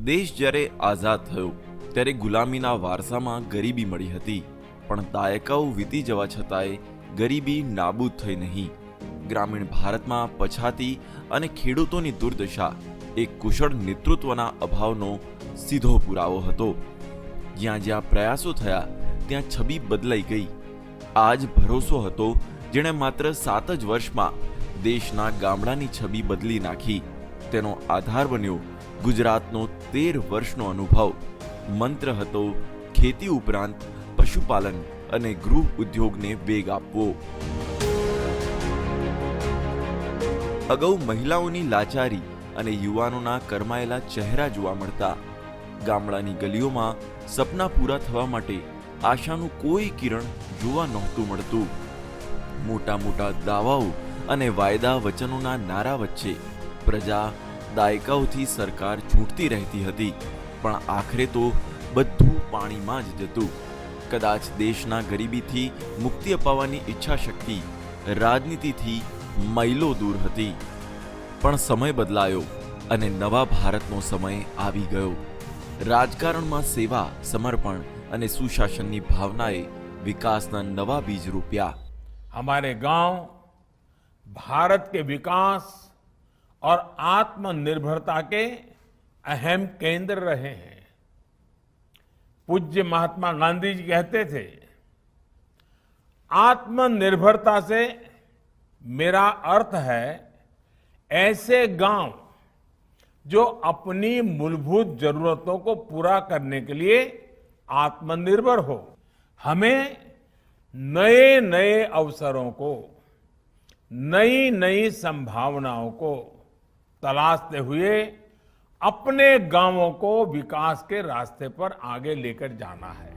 દેશ જ્યારે આઝાદ થયો ત્યારે ગુલામીના વારસામાં ગરીબી મળી હતી, પણ દાયકાઓ વીતી જવા છતાંય ગરીબી નાબૂદ થઈ નહીં. ગ્રામીણ ભારતમાં પછાતી અને ખેડૂતોની દુર્દશા એક કુશળ નેતૃત્વના અભાવનો સીધો પુરાવો હતો. જ્યાં જ્યાં પ્રયાસો થયા ત્યાં છબી બદલાઈ ગઈ. આ જ ભરોસો હતો જેણે માત્ર 7 જ વર્ષમાં દેશના ગામડાની છબી બદલી નાખી. તેનો આધાર બન્યો ગુજરાતનો 13 વર્ષનો અનુભવ. મંત્ર હતો ખેતી ઉપરાંત પશુપાલન અને ગૃહ ઉદ્યોગને વેગ આપવો. અગાઉ મહિલાઓની લાચારી અને યુવાનોના કરમાયેલા ચહેરા જોવા મળતા. ગામડાની ગલીઓમાં સપના પૂરા થવા માટે આશાનું કોઈ કિરણ જોવા નહોતું મળતું. મોટા મોટા દાવાઓ અને વાયદા વચનોના નારા વચ્ચે પ્રજા દાયકાઓથી સરકાર ચૂંટતી રહેતી હતી, પણ આખરે તો બધું પાણીમાં જ જતું. કદાચ દેશના ગરીબીથી મુક્તિ અપાવવાની ઈચ્છા શક્તિ રાજનીતિથી માઇલો દૂર હતી. પણ સમય બદલાયો અને નવા ભારતનો સમય આવી ગયો. રાજકારણમાં સેવા, સમર્પણ અને સુશાસનની ભાવનાએ વિકાસના નવા બીજ રોપ્યા. हमारे गांव भारत के विकास और आत्मनिर्भरता के अहम केंद्र रहे हैं. पूज्य महात्मा गांधी जी कहते थे, आत्मनिर्भरता से मेरा अर्थ है ऐसे गांव जो अपनी मूलभूत जरूरतों को पूरा करने के लिए आत्मनिर्भर हो. हमें नए नए अवसरों को, नई नई संभावनाओं को तलाशते हुए अपने गांवों को विकास के रास्ते पर आगे लेकर जाना है.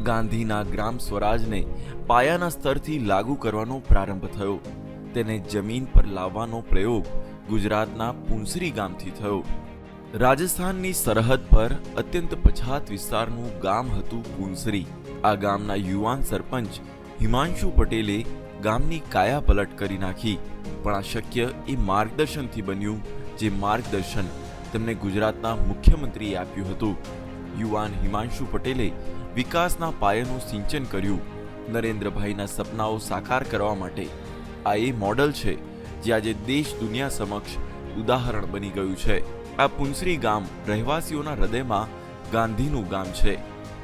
ગાંધીના ગ્રામ સ્વરાજને પાયાના સ્તરથી લાગુ કરવાનો પ્રારંભ થયો. તેને જમીન પર લાવવાનો પ્રયોગ ગુજરાતના પુંસરી ગામથી થયો. રાજસ્થાનની સરહદ પર અત્યંત પછાત વિસ્તારનું ગામ હતું પુંસરી. આ ગામના યુવાન સરપંચ હિમાંશુ પટેલે ગામની કાયા પલટ કરી નાખી. પણ આ શક્ય એ માર્ગદર્શનથી બન્યું, જે માર્ગદર્શન તેમને ગુજરાતના મુખ્યમંત્રીએ આપ્યું હતું. યુવાન હિમાંશુ પટેલે વિકાસના પાયાનું સિંચન કર્યું. નરેન્દ્રભાઈના સપનાઓ સાકાર કરવા માટે આ એ મોડલ છે જે આજે દેશ દુનિયા સમક્ષ ઉદાહરણ બની ગયું છે. આ પુંસરી ગામ રહેવાસીઓના હૃદયમાં ગાંધીનું ગામ છે,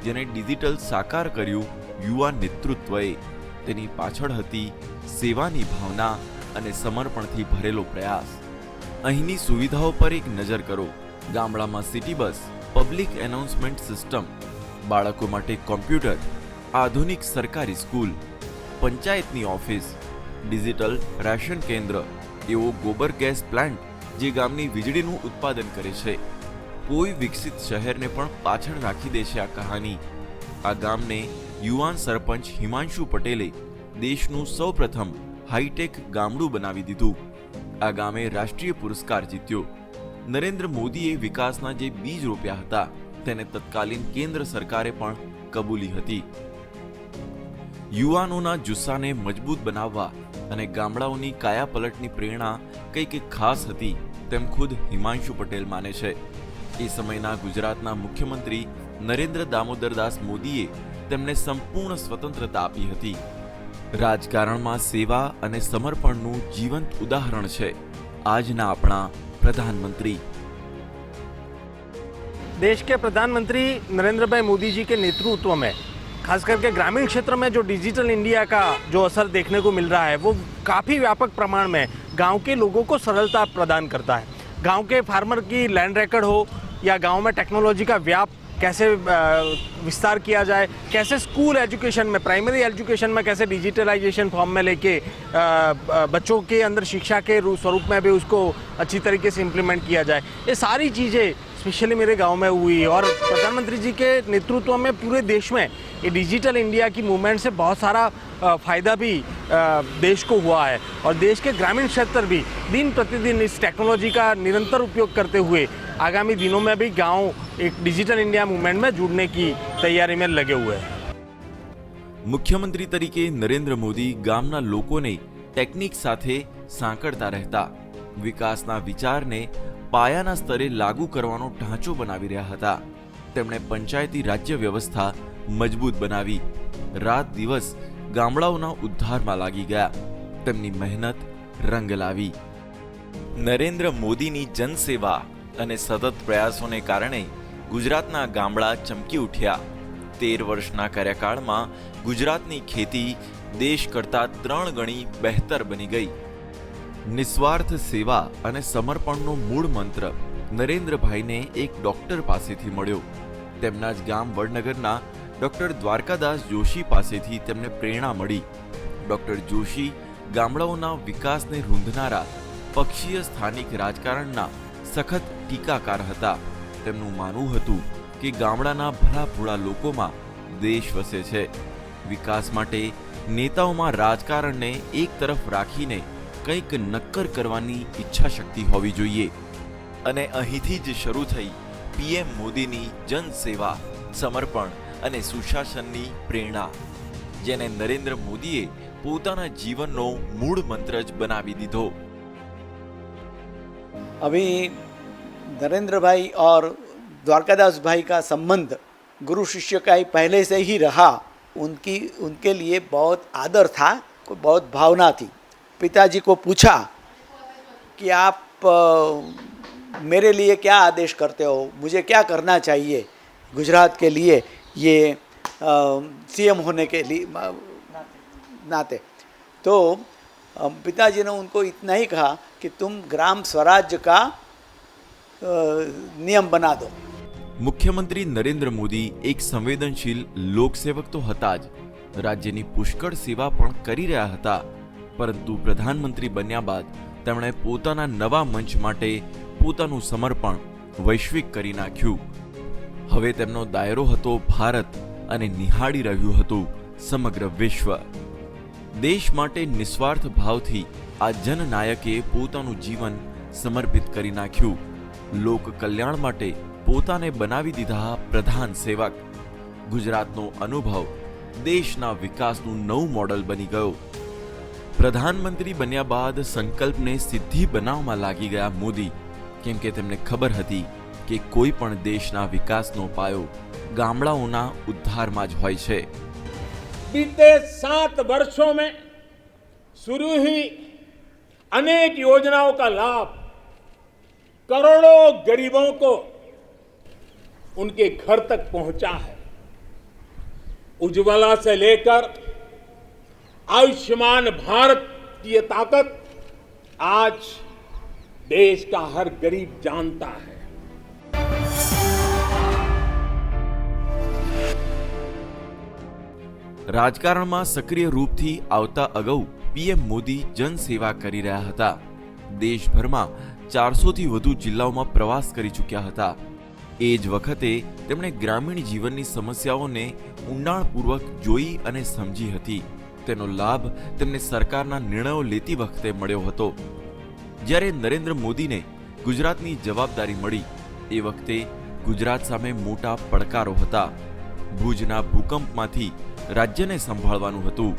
જેને ડિજિટલ સાકાર કર્યું યુવા નેતૃત્વએ. તેની પાછળ હતી સેવાની ભાવના અને સમર્પણથી ભરેલો પ્રયાસ. અહીંની સુવિધાઓ પર એક નજર કરો. ગામડામાં city bus, public announcement system, બાળકો માટે કોમ્પ્યુટર, આધુનિક સરકારી સ્કૂલ, પંચાયતની ઓફિસ, ડિજિટલ રાશન કેન્દ્ર, એવો ગોબર ગેસ પ્લાન્ટ જે ગામની વીજળીનું ઉત્પાદન કરે છે. કોઈ વિકસિત શહેરને પણ પાછળ રાખી દે છે આ કહાની. આ ગામને યુવાન સરપંચ હિમાંશુ પટેલે દેશનું સૌપ્રથમ હાઈટેક ગામડું બનાવી દીધું. આ ગામે રાષ્ટ્રીય પુરસ્કાર જીત્યો. નરેન્દ્ર મોદીએ વિકાસના જે બીજ રોપ્યા હતા તેને તત્કાલીન કેન્દ્ર સરકારે પણ કબૂલી હતી. યુવાનોના જુસ્સાને મજબૂત બનાવવા અને ગામડાઓની કાયાપલટની પ્રેરણા કંઈક ખાસ હતી તેમ ખુદ હિમાંશુ પટેલ માને છે. એ સમયના ગુજરાતના મુખ્યમંત્રી નરેન્દ્ર દામોદરદાસ મોદીએ તેમને સંપૂર્ણ સ્વતંત્રતા આપી હતી. રાજકારણમાં સેવા અને સમર્પણનું જીવંત ઉદાહરણ છે આજના આપણા प्रधानमंत्री. देश के प्रधानमंत्री नरेंद्र भाई मोदी जी के नेतृत्व में खास करके ग्रामीण क्षेत्र में जो डिजिटल इंडिया का जो असर देखने को मिल रहा है वो काफ़ी व्यापक प्रमाण में गांव के लोगों को सरलता प्रदान करता है. गांव के फार्मर की लैंड रिकॉर्ड हो या गांव में टेक्नोलॉजी का व्याप कैसे विस्तार किया जाए, कैसे स्कूल एजुकेशन में, प्राइमरी एजुकेशन में कैसे डिजिटलाइजेशन फॉर्म में लेके बच्चों के अंदर शिक्षा के स्वरूप में भी उसको अच्छी तरीके से इम्प्लीमेंट किया जाए, ये सारी चीज़ें स्पेशली मेरे गांव में हुई. और प्रधानमंत्री जी के नेतृत्व में पूरे देश में ये डिजिटल इंडिया की मूवमेंट से बहुत सारा फ़ायदा भी देश को हुआ है. और देश के ग्रामीण क्षेत्र भी दिन प्रतिदिन इस टेक्नोलॉजी का निरंतर उपयोग करते हुए आगामी दिनों में भी गांव एक डिजिटल इंडिया मूवमेंट में जुड़ने की तैयारी में लगे हुए हैं. મુખ્યમંત્રી તરીકે નરેન્દ્ર મોદી ગામના લોકોને ટેકનિક સાથે સાંકળતા રહેતા, વિકાસના વિચારને પાયાના સ્તરે લાગુ કરવાનો ઢાંચો બનાવી રહ્યા હતા. તેમણે પંચાયતી રાજ્ય વ્યવસ્થા મજબૂત બનાવી. રાત દિવસ ગામડાઓના ઉદ્ધારમાં લાગી ગયા. તેમની મહેનત રંગ લાવી. નરેન્દ્ર મોદીની જનસેવા અને સતત પ્રયાસોને કારણે ગુજરાતના ગામડા ચમકી ઉઠ્યા. 13 વર્ષના કાર્યકાળમાં ગુજરાતની ખેતી દેશ કરતાં 3 ગણી બહેતર બની ગઈ. નિસ્વાર્થ સેવા અને સમર્પણનો મૂળ મંત્ર નરેન્દ્રભાઈને એક ડોક્ટર પાસેથી મળ્યો. તેમના જ ગામ વડનગરના ડોક્ટર દ્વારકાદાસ જોશી પાસેથી તેમને પ્રેરણા મળી. ડોક્ટર જોશી ગામડાઓના વિકાસને રૂંધનારા પક્ષીય સ્થાનિક રાજકારણના સખત ટીકાકાર હતા. તેમનું માનવું હતું કે ગામડાના ભલા લોકોમાં દેશ વસે છે. વિકાસ માટે નેતાઓમાં રાજકારણને એક તરફ રાખીને કંઈક નક્કર કરવાની ઈચ્છા શક્તિ હોવી જોઈએ. અને અહીંથી જ શરૂ થઈ પીએમ મોદીની જનસેવા, સમર્પણ અને સુશાસનની પ્રેરણા, જેને નરેન્દ્ર મોદીએ પોતાના જીવનનો મૂળ મંત્ર જ બનાવી દીધો. अभी नरेंद्र भाई और द्वारकादास भाई का संबंध गुरु शिष्य का ही पहले से ही रहा. उनके लिए बहुत आदर था, बहुत भावना थी. पिताजी को पूछा कि आप मेरे लिए क्या आदेश करते हो, मुझे क्या करना चाहिए गुजरात के लिए ये सीएम होने के लिए नाते. तो पिताजी ने उनको इतना ही कहा कि तुम ग्राम स्वराज्य का नियम बना दो. મુખ્યમંત્રી નરેન્દ્ર મોદી એક સંવેદનશીલ લોકસેવક તો હતા જ, રાજ્યની પુષ્કળ સેવા પણ કરી રહ્યા હતા. પરંતુ પ્રધાનમંત્રી બન્યા બાદ તેમણે પોતાના નવા મંચ માટે પોતાનું સમર્પણ વૈશ્વિક કરી નાખ્યું. હવે તેમનો દાયરો હતો ભારત અને નિહાળી રહ્યું હતું સમગ્ર વિશ્વ. દેશ માટે નિસ્વાર્થ ભાવથી આ જનનાયકે પોતાનું જીવન સમર્પિત કરી નાખ્યું. લોક કલ્યાણ માટે પોતાને બનાવી દીધા પ્રધાન સેવક. ગુજરાતનો અનુભવ દેશના વિકાસનું નવું મોડલ બની ગયો. પ્રધાનમંત્રી બન્યા બાદ સંકલ્પને સિદ્ધિ બનાવવામાં લાગી ગયા મોદી, કેમ કે તેમને ખબર હતી કે કોઈ પણ દેશના વિકાસનો પાયો ગામડાઓના ઉદ્ધારમાં જ હોય છે. बीते 7 वर्षों में शुरू हुई अनेक योजनाओं का लाभ करोड़ों गरीबों को उनके घर तक पहुंचा है. उज्ज्वला से लेकर आयुष्मान भारत की ये ताकत आज देश का हर गरीब जानता है. રાજકારણમાં સક્રિય રૂપથી આવતા અગાઉ પીએમ મોદી જનસેવા કરી રહ્યા હતા. દેશભરમાં 400થી વધુ જિલ્લાઓમાં પ્રવાસ કરી ચૂક્યા હતા. એ જ વખતે તેમણે ગ્રામીણ જીવનની સમસ્યાઓને ઊંડાણપૂર્વક જોઈ અને સમજી હતી. તેનો લાભ તેમને સરકારના નિર્ણયો લેતી વખતે મળ્યો હતો. જ્યારે નરેન્દ્ર મોદીને ગુજરાતની જવાબદારી મળી એ વખતે ગુજરાત સામે મોટા પડકારો હતા. ભુજના ભૂકંપમાંથી રાજ્યને સંભાળવાનું હતું.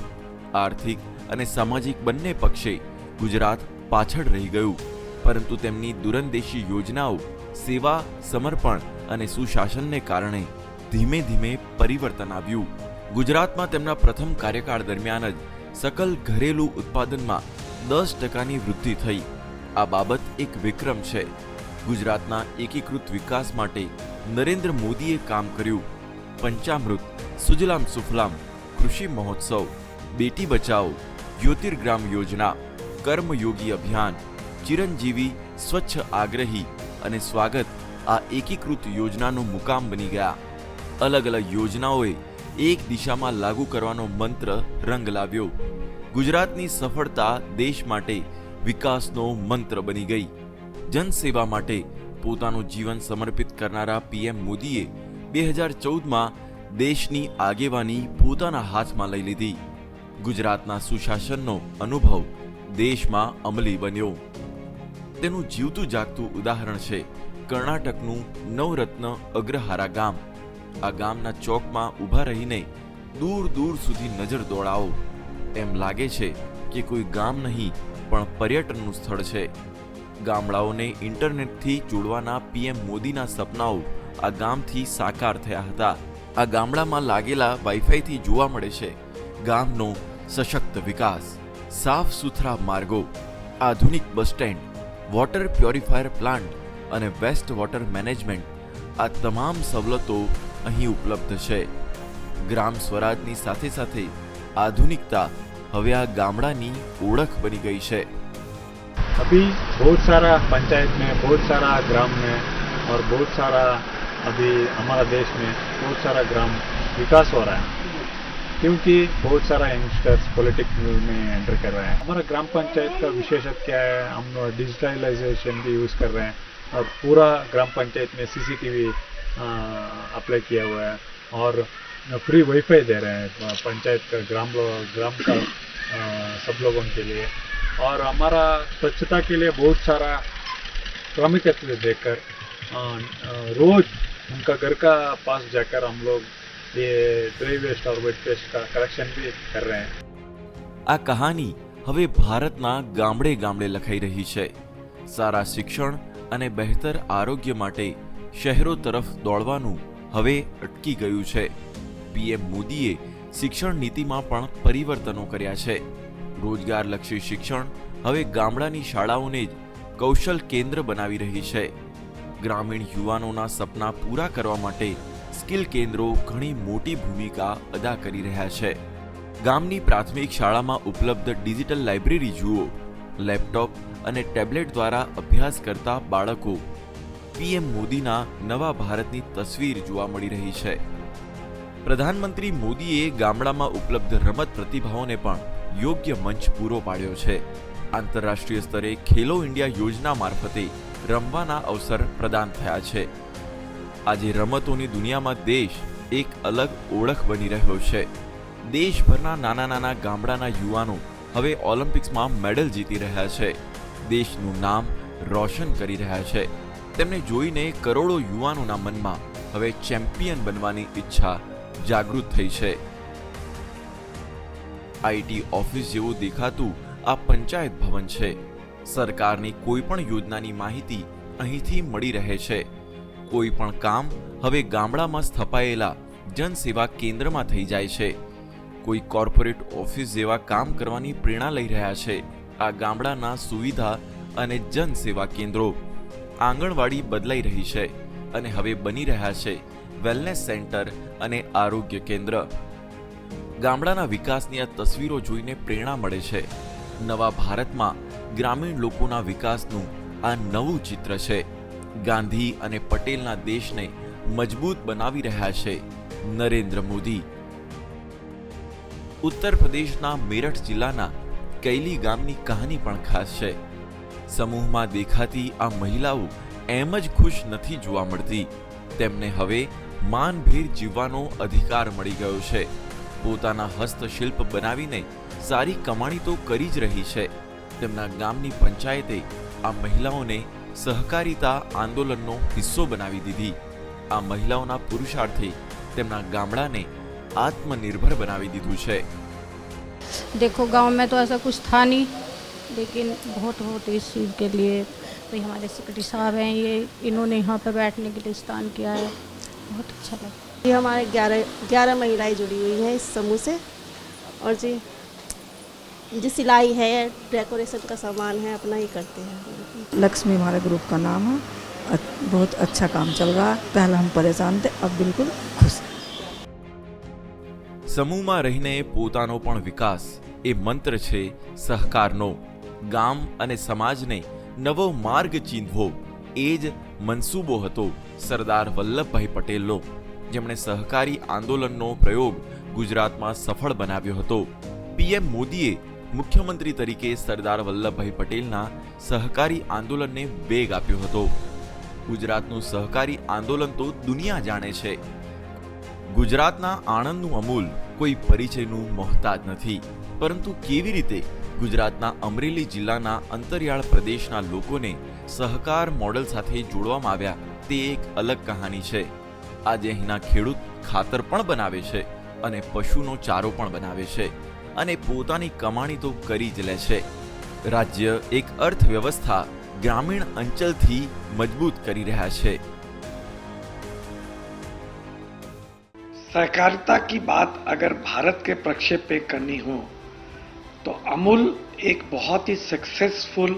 આર્થિક અને સામાજિક બંને પક્ષે ગુજરાત પાછળ રહી ગયું. પરંતુ તેમની દૂરંદેશી યોજનાઓ, સેવા, સમર્પણ અને સુશાસનને કારણે ધીમે ધીમે પરિવર્તન આવ્યું. ગુજરાતમાં તેમના પ્રથમ કાર્યકાળ દરમિયાન જ સકલ ઘરેલું ઉત્પાદનમાં 10%ની વૃદ્ધિ થઈ. આ બાબત એક વિક્રમ છે. ગુજરાતના એકીકૃત વિકાસ માટે નરેન્દ્ર મોદીએ કામ કર્યું. પંચામૃત, સુજલામ સુફલામ, કૃષિ મહોત્સવ, બેટી બચાવો, જ્યોતિર્ગ્રામ યોજના, કર્મયોગી અભિયાન, ચિરંજીવી, સ્વચ્છ આગ્રહી અને સ્વાગત આ એકીકૃત યોજનાનો મુકામ બની ગયા. અલગ અલગ યોજનાઓએ એક દિશામાં લાગુ કરવાનો મંત્ર રંગ લાવ્યો. ગુજરાતની સફળતા દેશ માટે વિકાસનો મંત્ર બની ગઈ. જનસેવા માટે પોતાનું જીવન સમર્પિત કરનારા પીએમ મોદીએ 2014માં દેશની આગેવાની પોતાના હાથમાં લઈ લીધી. ગુજરાતના સુશાસનનો અનુભવ દેશમાં અમલી બન્યો. તેનું જીવતું જાગતું ઉદાહરણ છે કર્ણાટકનું નવરત્ન અગ્રહારા ગામ. આ ગામના ચોકમાં ઊભા રહીને દૂર દૂર સુધી નજર દોડાવો, એમ લાગે છે કે કોઈ ગામ નહીં પણ પર્યટનનું સ્થળ છે. ગામડાઓને ઇન્ટરનેટથી જોડવાના પીએમ મોદીના સપનાઓ આ ગામથી સાકાર થયા હતા. આ ગામડામાં લાગેલા વાઈફાઈથી જોવા મળે છે ગામનો સશક્ત વિકાસ. સાફ સુથરા માર્ગો, આધુનિક bus stand, water purifier plant અને વેસ્ટ વોટર મેનેજમેન્ટ, આ તમામ સવલતો અહીં ઉપલબ્ધ છે. ગ્રામ સ્વરાજની સાથે સાથે આધુનિકતા હવે આ ગામડાની ઓળખ बनी गई है. अभी बहुत सारा पंचायत में, बहुत सारा ग्राम में और बहुत सारा अभी हमारा देश में बहुत सारा ग्राम विकास हो रहा है, क्योंकि बहुत सारा यंगस्टर्स पॉलिटिक्स में एंटर कर रहे हैं. हमारा ग्राम पंचायत का विशेषत्व क्या है, हम डिजिटलाइजेशन भी यूज़ कर रहे हैं और पूरा ग्राम पंचायत में सीसीटीवी अप्लाई किया हुआ है और फ्री वाईफाई दे रहे हैं पंचायत का ग्राम का सब लोगों के लिए. और हमारा स्वच्छता के लिए बहुत सारा प्रामुख्यता देकर रोज उनका घर का पास जाकर हम लोग ये ड्राई वेस्ट और वेट वेस्ट का कलेक्शन भी कर रहे हैं. આ કહાની હવે ભારતના ગામડે ગામડે લખાઈ રહી છે. સારા શિક્ષણ અને બહેતર આરોગ્ય માટે શહેરો તરફ દોડવાનું હવે અટકી ગયું છે. પીએમ મોદીએ શિક્ષણ નીતિમાં પણ પરિવર્તનો કર્યા છે. રોજગારલક્ષી શિક્ષણ હવે ગામડાની શાળાઓને જ કૌશલ કેન્દ્ર બનાવી રહી છે. ગ્રામીણ યુવાનોના સપના પૂરા કરવા માટે સ્કિલ કેન્દ્રો ઘણી મોટી ભૂમિકા અદા કરી રહ્યા છે. ગામની પ્રાથમિક શાળામાં ઉપલબ્ધ ડિજિટલ લાઇબ્રેરી જુઓ. લેપટોપ અને ટેબ્લેટ દ્વારા અભ્યાસ કરતા બાળકો. પીએમ મોદીના નવા ભારતની તસવીર જોવા મળી રહી છે. પ્રધાનમંત્રી મોદીએ ગામડામાં ઉપલબ્ધ રમત પ્રતિભાઓને પણ યોગ્ય મંચ પૂરો પાડ્યો છે. આંતરરાષ્ટ્રીય સ્તરે ખેલો ઇન્ડિયા યોજના મારફતે રમવાના અવસર પ્રદાન થયા છે. આજે રમતોની દુનિયામાં દેશ એક અલગ ઓળખ બની રહ્યો છે. દેશભરના નાના નાના ગામડાના યુવાનો હવે ઓલિમ્પિક્સમાં મેડલ જીતી રહ્યા છે. દેશનું નામ રોશન કરી રહ્યા છે. તેમને જોઈને કરોડો યુવાનોના મનમાં હવે ચેમ્પિયન બનવાની ઈચ્છા જાગૃત થઈ છે. આઈટી ઓફિસ જેવું દેખાતું આ પંચાયત ભવન છે. સરકારની કોઈ પણ યોજનાની માહિતી અહીંથી મળી રહે છે. કોઈ પણ કામ હવે ગામડામાં સ્થપાયેલા જનસેવા કેન્દ્રમાં થઈ જાય છે. કોઈ કોર્પોરેટ ઓફિસ જેવા કામ કરવાની પ્રેરણા લઈ રહ્યા છે આ ગામડાના સુવિધા અને જનસેવા કેન્દ્રો. આંગણવાડી બદલાઈ રહી છે અને હવે બની રહ્યા છે વેલનેસ સેન્ટર અને આરોગ્ય કેન્દ્ર. ગામડાના વિકાસની આ તસવીરો જોઈને પ્રેરણા મળે છે. નવા ભારતમાં ગ્રામીણ લોકોના વિકાસનું આ નવું ચિત્ર છે. ગાંધી અને પટેલના દેશને મજબૂત બનાવી રહ્યા છે નરેન્દ્ર મોદી. ઉત્તર પ્રદેશના મેરઠ જિલ્લાના કૈલી ગામની કહાની પણ ખાસ છે. સમૂહમાં દેખાતી આ મહિલાઓ એમ જ ખુશ નથી જોવા મળતી. તેમને હવે માનભેર જીવવાનો અધિકાર મળી ગયો છે. પોતાના હસ્તશિલ્પ બનાવીને સારી કમાણી તો કરી જ રહી છે. તેમના ગામની પંચાયતે આ મહિલાઓને સહકારિતા આંદોલનનો હિસ્સો બનાવી દીધી. આ મહિલાઓના પુરુષાર્થે તેમના ગામડાને आत्मनिर्भर बनावी दीधु छे. देखो गांव में तो ऐसा कुछ था नहीं, लेकिन बहुत इस चीज़ के लिए भाई हमारे सेक्रेटरी साहब हैं, ये इन्होंने यहाँ पे बैठने के लिए स्थान किया है. बहुत अच्छा लगा. ये हमारे 11 महिलाएं जुड़ी हुई हैं इस समूह से. और जी जो सिलाई है, डेकोरेशन का सामान है, अपना ही करते हैं. लक्ष्मी हमारे ग्रुप का नाम है. बहुत अच्छा काम चल रहा है. पहले हम परेशान थे, अब बिल्कुल खुश. સમૂહમાં રહીને પોતાનો પણ વિકાસ એ મંત્ર છે સહકારનો. ગામ અને સમાજને નવો માર્ગ ચીંધવો એ જ મનસૂબો હતો સરદાર વલ્લભભાઈ પટેલનો, જેમણે સહકારી આંદોલનનો પ્રયોગ ગુજરાતમાં સફળ બનાવ્યો હતો. પીએમ મોદીએ મુખ્યમંત્રી તરીકે સરદાર વલ્લભભાઈ પટેલના સહકારી આંદોલનને વેગ આપ્યો હતો. ગુજરાતનું સહકારી આંદોલન તો દુનિયા જાણે છે. ગુજરાતના આણંદનું અમૂલ કોઈ પરિચયનું મોહતાજ નથી, પરંતુ કેવી રીતે ગુજરાતના અમરેલી જિલ્લાના અંતરિયાળ પ્રદેશના લોકોને સહકાર મોડલ સાથે જોડવામાં આવ્યા તે એક અલગ કહાની છે. આજે અહીંના ખેડૂત ખાતર પણ બનાવે છે અને પશુનો ચારો પણ બનાવે છે અને પોતાની કમાણી તો કરી જ લે છે. રાજ્ય એક અર્થવ્યવસ્થા ગ્રામીણ અંચલથી મજબૂત કરી રહ્યા છે। सहकारिता की बात अगर भारत के प्रक्षेप पे करनी हो तो अमूल एक बहुत ही सक्सेसफुल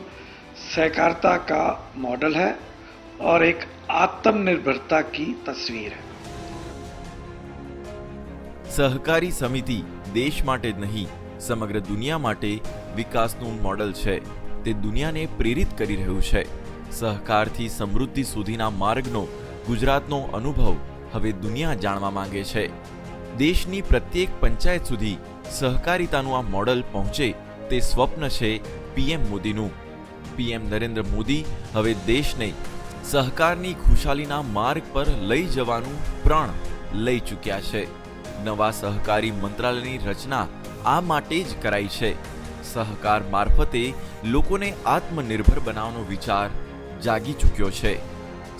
सहकारिता का मॉडल है और एक आत्मनिर्भरता की तस्वीर है। સહકારી સમિતિ દેશ માટે જ નહીં, સમગ્ર દુનિયા માટે વિકાસનું મોડલ છે। તે દુનિયાને પ્રેરિત કરી રહ્યું છે। સહકારથી સમૃદ્ધિ સુધીના માર્ગનો ગુજરાતનો અનુભવ હવે દુનિયા જાણવા માંગે છે। દેશની પ્રત્યેક પંચાયત સુધી સહકારિતાનું આ મોડલ પહોંચે તે સ્વપ્ન છે પીએમ મોદીનું। પીએમ નરેન્દ્ર મોદી હવે દેશને સહકારની ખુશાલીના માર્ગ પર લઈ જવાનું પ્રણ લઈ ચૂક્યા છે। નવા સહકારી મંત્રાલયની રચના આ માટે જ કરાઈ છે। સહકાર મારફતે લોકોને આત્મનિર્ભર બનાવવાનો વિચાર જાગી ચૂક્યો છે।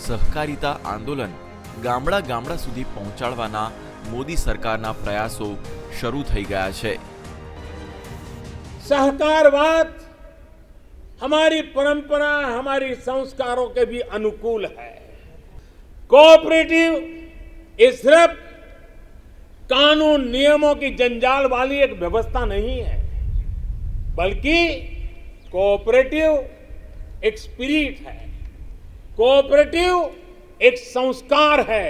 સહકારિતા આંદોલન ગામડા ગામડા સુધી પહોંચાડવાના મોદી સરકારના પ્રયાસો શરૂ થઈ ગયા છે। सहकारवाद हमारी परंपरा, हमारी संस्कारों के भी अनुकूल है। कोऑपरेटिव ये सिर्फ कानून नियमों की जंजाल वाली एक व्यवस्था नहीं है, बल्कि कोऑपरेटिव एक स्पिरिट है, कोऑपरेटिव एक संस्कार है,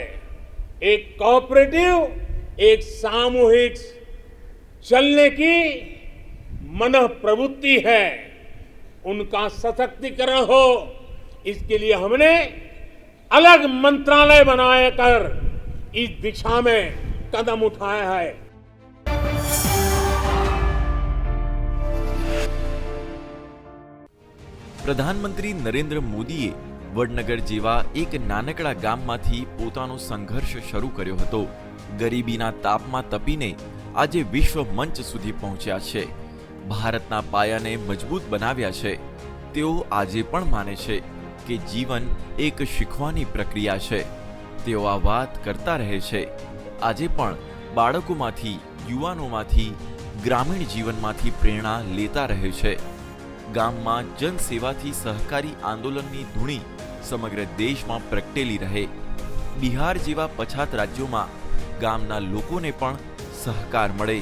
एक कोऑपरेटिव एक सामूहिक चलने की मनः प्रवृत्ति है। उनका सशक्तिकरण हो, इसके लिए हमने अलग मंत्रालय बनाए कर इस दिशा में कदम उठाया है। પ્રધાનમંત્રી નરેન્દ્ર મોદીએ વડનગર જેવા એક નાનકડા ગામમાંથી પોતાનો સંઘર્ષ શરૂ કર્યો હતો। ગરીબીના તાપમાં તપીને આજે વિશ્વ મંચ સુધી પહોંચ્યા છે। ભારતના પાયાને મજબૂત બનાવ્યા છે। તેઓ આજે પણ માને છે કે જીવન એક શીખવાની પ્રક્રિયા છે। તેઓ આ વાત કરતા રહે છે। આજે પણ બાળકોમાંથી, યુવાનોમાંથી, ગ્રામીણ જીવનમાંથી પ્રેરણા લેતા રહે છે। ગામમાં જનસેવાથી સહકારી આંદોલનની ધૂણી સમગ્ર દેશમાં પ્રગટેલી રહે। બિહાર જેવા પછાત રાજ્યોમાં ગામના લોકોને પણ સહકાર મળે।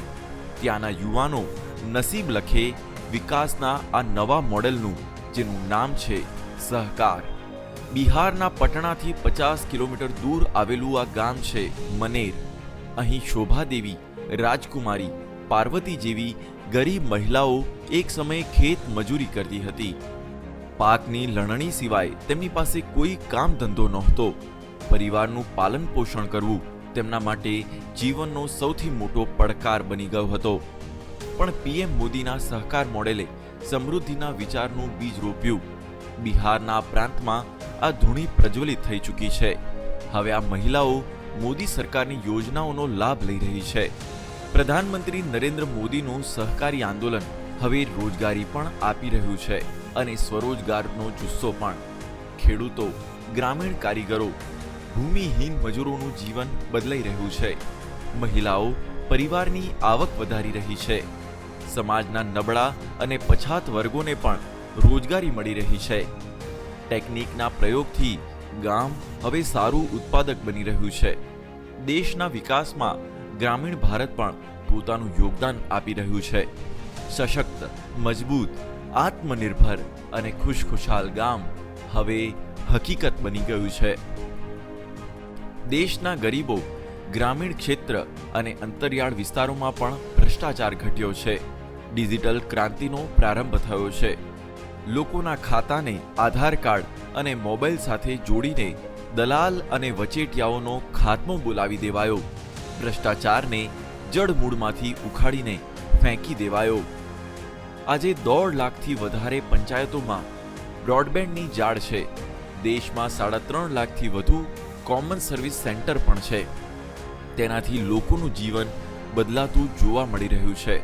ત્યાંના યુવાનો નસીબ લખે વિકાસના આ નવા મોડેલનું, જેનું નામ છે સહકાર। બિહારના પટણાથી 50 કિલોમીટર દૂર આવેલું આ ગામ છે મનેર। અહીં શોભાદેવી, રાજકુમારી, પાર્વતી જેવી ગરીબ મહિલાઓ એક સમયે ખેત મજૂરી કરતી હતી। પાકની લણણી સિવાય તેમની પાસે કોઈ કામ ધંધો નહોતો। પરિવારનું પાલન પોષણ કરવું તેમના માટે જીવનનો સૌથી મોટો પડકાર બની ગયો હતો। પણ પીએમ મોદીના સહકાર મોડેલે સમૃદ્ધિના વિચારનું બીજ રોપ્યું। બિહારના પ્રાંતમાં આ ધૂણી પ્રજ્વલિત થઈ ચૂકી છે। હવે આ મહિલાઓ મોદી સરકારની યોજનાઓનો લાભ લઈ રહી છે। પ્રધાનમંત્રી નરેન્દ્ર મોદીનું સહકારી આંદોલન હવે રોજગારી પણ આપી રહ્યું છે અને સ્વરોજગારનો જુસ્સો પણ। ખેડૂતો, ગ્રામીણ કારીગરો, ભૂમિહીન મજૂરોનું જીવન બદલાઈ રહ્યું છે। મહિલાઓ પરિવારની આવક વધારી રહી છે। સમાજના નબળા અને પછાત વર્ગોને પણ રોજગારી મળી રહી છે। ટેકનિકના પ્રયોગથી ગામ હવે સારું ઉત્પાદક બની રહ્યું છે। દેશના વિકાસમાં ગ્રામીણ ભારત પણ પોતાનું યોગદાન આપી રહ્યું છે। સશક્ત, મજબૂત, આત્મનિર્ભર અને ખુશખુશાલ ગામ હવે હકીકત બની ગયું છે। દેશના ગરીબો, ગ્રામીણ ક્ષેત્ર અને અંતરિયાળ વિસ્તારોમાં પણ ભ્રષ્ટાચાર ઘટ્યો છે। ડિજિટલ ક્રાંતિનો પ્રારંભ થયો છે। લોકોના ખાતાને આધાર કાર્ડ અને મોબાઈલ સાથે જોડીને દલાલ અને વચેટિયાઓનો ખાત્મો બોલાવી દેવાયો। ભ્રષ્ટાચારને જડમૂળમાંથી ઉખાડીને ફેંકી દેવાયો। આજે 1.5 લાખથી વધારે પંચાયતોમાં બ્રોડબેન્ડની જાળ છે। દેશમાં 3.5 લાખથી વધુ કોમન સર્વિસ સેન્ટર પણ છે। તેનાથી લોકોનું જીવન બદલાતું જોવા મળી રહ્યું છે।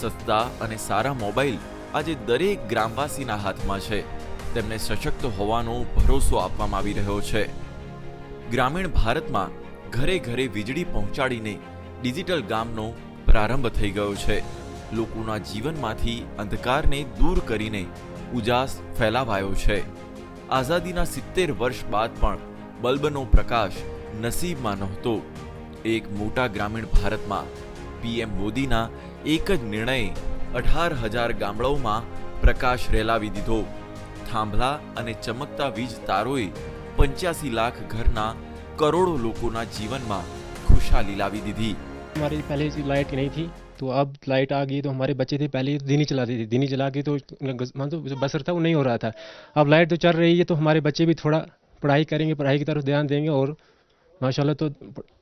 સસ્તા અને સારા મોબાઈલ આજે દરેક ગ્રામવાસીના હાથમાં છે। તેમને સશક્ત હોવાનો ભરોસો આપવામાં આવી રહ્યો છે। ગ્રામીણ ભારતમાં ઘરે ઘરે વીજળી પહોંચાડીને ડિજિટલ ગામનો પ્રારંભ થઈ ગયો છે। લોકોના જીવનમાંથી અંધકારને દૂર કરીને ઉજાસ ફેલાવાયો છે। આઝાદીના 70 વર્ષ બાદ પણ બલ્બનો પ્રકાશ નસીબમાં નહોતો. એક મોટા ગ્રામીણ ભારતમાં પીએમ મોદીના એક જ નિર્ણયે 18,000 ગામડાઓમાં પ્રકાશ રેલાવી દીધો. થાંભલા અને ચમકતા વીજ તારોએ 85 લાખ ઘરના કરોડો લોકોના જીવનમાં खुशहाली लावी दी थी. हमारी पहले लाइट नहीं थी, तो अब लाइट आ गई तो हमारे बच्चे थे पहले दिन ही चलाते थे, दिन ही चला के तो जो बसर था वो नहीं हो रहा था. अब लाइट तो चल रही है तो हमारे बच्चे भी थोड़ा पढ़ाई करेंगे, पढ़ाई की तरफ ध्यान देंगे और माशाल्लाह तो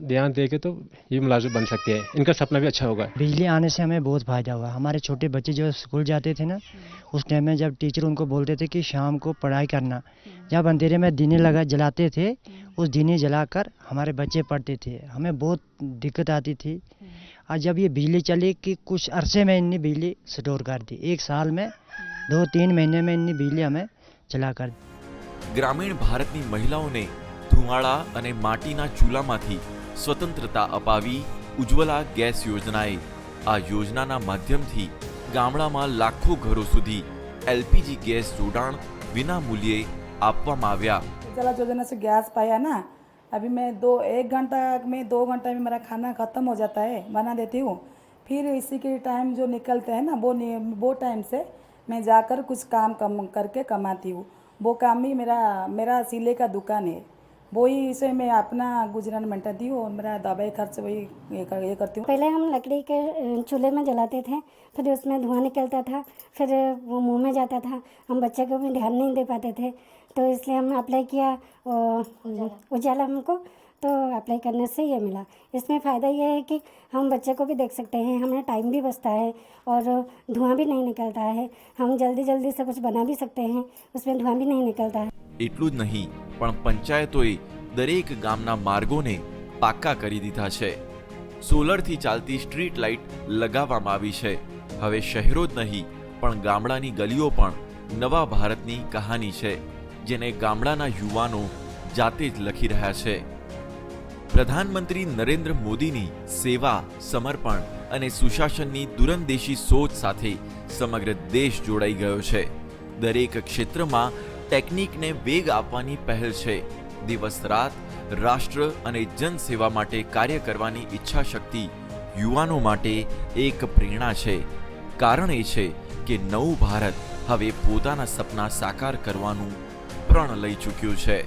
ध्यान देके तो ये मुलाजिम बन सकते हैं. इनका सपना भी अच्छा होगा. बिजली आने से हमें बहुत फ़ायदा हुआ. हमारे छोटे बच्चे जो स्कूल जाते थे ना, उस टाइम में जब टीचर उनको बोलते थे कि शाम को पढ़ाई करना, जब अंधेरे में दिने लगा जलाते थे, उस दिने जलाकर हमारे बच्चे पढ़ते थे. हमें बहुत दिक्कत आती थी. और जब ये बिजली चली कि कुछ अरसे में इन्हें बिजली स्टोर कर दी. 1 साल में 2-3 महीने में इन्हें बिजली हमें चला कर दी. ग्रामीण भारतनी महिलाओने धुमाड़ा અને માટીના ચૂલામાંથી સ્વતંત્રતા અપાવી ઉજ્જવલા ગેસ યોજનાએ. આ યોજનાના માધ્યમથી ગામડામાં લાખો ઘરો સુધી એલપીજી ગેસ જોડાણ વિના મૂલ્યે આપવામાં આવ્યા. उज्ज्वला योजना से गैस पाया ना, अभी मैं 1 घंटा में 2 घंटा में मेरा खाना ख़त्म हो जाता है, बना देती हूँ. फिर इसी के टाइम जो निकलते हैं ना, वो टाइम से मैं जाकर कुछ काम करके कमाती हूँ. वो काम ही मेरा सिले का दुकान है, वही इसे मैं अपना गुजरान मेंटाती हूँ और मेरा दवाई खर्च वही ये करती हूँ. पहले हम लकड़ी के चूल्हे में जलाते थे, फिर उसमें धुआं निकलता था, फिर वो मुंह में जाता था. हम बच्चे को भी ध्यान नहीं दे पाते थे, तो इसलिए हमने अप्लाई किया उजाला हमको, तो अप्लाई करने से ये मिला. इसमें फ़ायदा ये है कि हम बच्चे को भी देख सकते हैं, हमें टाइम भी बचता है और धुआं भी नहीं निकलता है. हम जल्दी जल्दी से कुछ बना भी सकते हैं, उसमें धुआं भी नहीं निकलता है. એટલું જ નહીં, પણ પંચાયતોએ દરેક ગામના માર્ગોને પાક્કા કરી દીધા છે. સોલરથી ચાલતી સ્ટ્રીટ લાઇટ લગાવવામાં આવી છે. હવે શહેરો જ નહીં પણ ગામડાની ગલીઓ પણ નવા ભારતની કહાની છે, જેને ગામડાના યુવાનો જાતે જ લખી રહ્યા છે. પ્રધાનમંત્રી નરેન્દ્ર મોદીની સેવા, સમર્પણ અને સુશાસનની દૂરંદેશી સોચ સાથે સમગ્ર દેશ જોડાઈ ગયો છે. દરેક ક્ષેત્રમાં ટેકનિકને વેગ આપવાની પહેલ છે. દિવસ રાત રાષ્ટ્ર અને જનસેવા માટે કાર્ય કરવાની ઈચ્છા શક્તિ યુવાનો માટે એક પ્રેરણા છે. કારણ એ છે કે નવું ભારત હવે પોતાના સપના સાકાર કરવાનું પ્રણ લઈ ચૂક્યું છે.